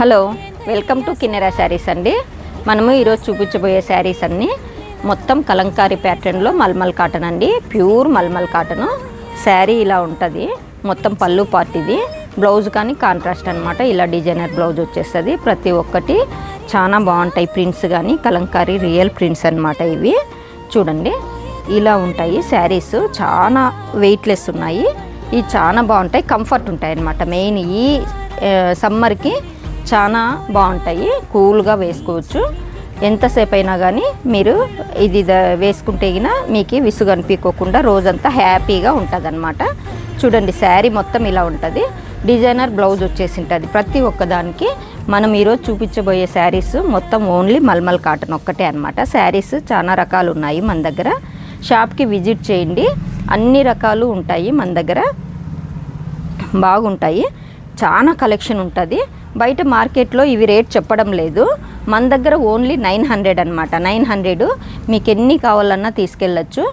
Hello, welcome to Kinnera saris అండి. మనము ఈరోజు చూపించబోయే శారీస్ అన్నీ మొత్తం కలంకారీ ప్యాటర్న్లో మల్మల్ కాటన్ అండి. ప్యూర్ మల్మల్ కాటన్ శారీ ఇలా ఉంటుంది. మొత్తం పళ్ళు పార్ట్ ఇది. బ్లౌజ్ కానీ కాంట్రాస్ట్ అనమాట. ఇలా డిజైనర్ బ్లౌజ్ వచ్చేస్తుంది. ప్రతి ఒక్కటి చాలా బాగుంటాయి. ప్రింట్స్ కానీ కలంకారీ రియల్ ప్రింట్స్ అనమాట. ఇవి చూడండి ఇలా ఉంటాయి. శారీస్ చాలా వెయిట్లెస్ ఉన్నాయి. ఇవి చాలా బాగుంటాయి, కంఫర్ట్ ఉంటాయి అన్నమాట. మెయిన్ ఈ సమ్మర్కి చాలా బాగుంటాయి. కూల్గా వేసుకోవచ్చు. ఎంతసేపు అయినా కానీ మీరు ఇది వేసుకుంటే మీకు విసుగు అనిపించకుండా రోజంతా హ్యాపీగా ఉంటుంది అనమాట. చూడండి శారీ మొత్తం ఇలా ఉంటుంది. డిజైనర్ బ్లౌజ్ వచ్చేసి ఉంటుంది ప్రతి ఒక్కదానికి. మనం ఈరోజు చూపించబోయే శారీస్ మొత్తం ఓన్లీ మల్మల్ కాటన్ ఒక్కటే అనమాట. శారీస్ చాలా రకాలు ఉన్నాయి మన దగ్గర. షాప్కి విజిట్ చేయండి, అన్ని రకాలు ఉంటాయి మన దగ్గర, బాగుంటాయి. చాలా కలెక్షన్ ఉంటుంది. బయట మార్కెట్లో ఇవి రేట్ చెప్పడం లేదు. మన దగ్గర ఓన్లీ 900 అనమాట. 900 మీకు ఎన్ని కావాలన్నా తీసుకెళ్ళచ్చు.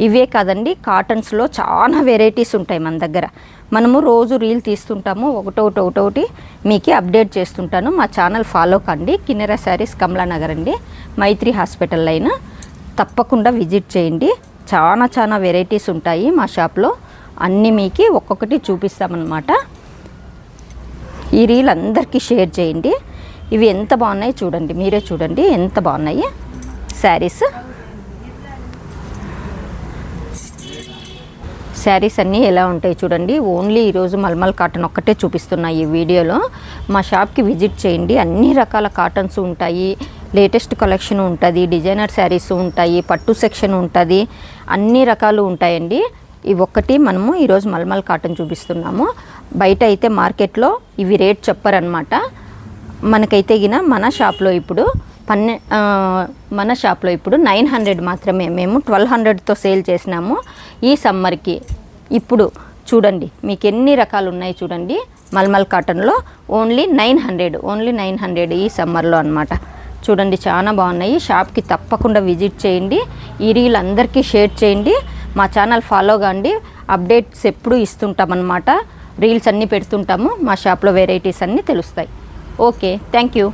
ఇవే కాదండి, కాటన్స్లో చాలా వెరైటీస్ ఉంటాయి మన దగ్గర. మనము రోజు రీల్ తీస్తుంటాము, ఒకటొకటి మీకు అప్డేట్ చేస్తుంటాను. మా ఛానల్ ఫాలో కండి. కిన్నెరా శారీస్, కమలానగర్ అండి, మైత్రి హాస్పిటల్ లైన్. తప్పకుండా విజిట్ చేయండి. చాలా వెరైటీస్ ఉంటాయి మా షాప్లో. అన్నీ మీకు ఒక్కొక్కటి చూపిస్తామన్నమాట. ఈ రీల్ అందరికీ షేర్ చేయండి. ఇవి ఎంత బాగున్నాయి చూడండి, మీరే చూడండి ఎంత బాగున్నాయి శారీస్. శారీస్ అన్నీ ఎలా ఉంటాయి చూడండి. ఓన్లీ ఈరోజు మల్మల్ కాటన్ ఒక్కటే చూపిస్తున్నాయి ఈ వీడియోలో. మా షాప్కి విజిట్ చేయండి. అన్ని రకాల కాటన్స్ ఉంటాయి, లేటెస్ట్ కలెక్షన్ ఉంటుంది, డిజైనర్ శారీస్ ఉంటాయి, పట్టు సెక్షన్ ఉంటుంది, అన్ని రకాలు ఉంటాయండి. ఇవి ఒక్కటి మనము ఈరోజు మల్మల్ కాటన్ చూపిస్తున్నాము. బయట అయితే మార్కెట్లో ఇవి రేట్ చెప్పరనమాట. మనకైతే మన షాప్లో ఇప్పుడు 900 మాత్రమే. మేము 1200తో సేల్ చేసినాము ఈ సమ్మర్కి. ఇప్పుడు చూడండి మీకు ఎన్ని రకాలు ఉన్నాయి చూడండి. మల్మల్ కాటన్లో ఓన్లీ 900 ఈ సమ్మర్లో అనమాట. చూడండి చాలా బాగున్నాయి. షాప్కి తప్పకుండా విజిట్ చేయండి. ఈ రీల్ అందరికీ షేర్ చేయండి. మా ఛానల్ ఫాలో కాండి. అప్డేట్స్ ఎప్పుడు ఇస్తుంటామన్నమాట. రీల్స్ అన్నీ పెడుతుంటాము. మా షాప్లో వెరైటీస్ అన్నీ తెలుస్తాయి. Okay, thank you.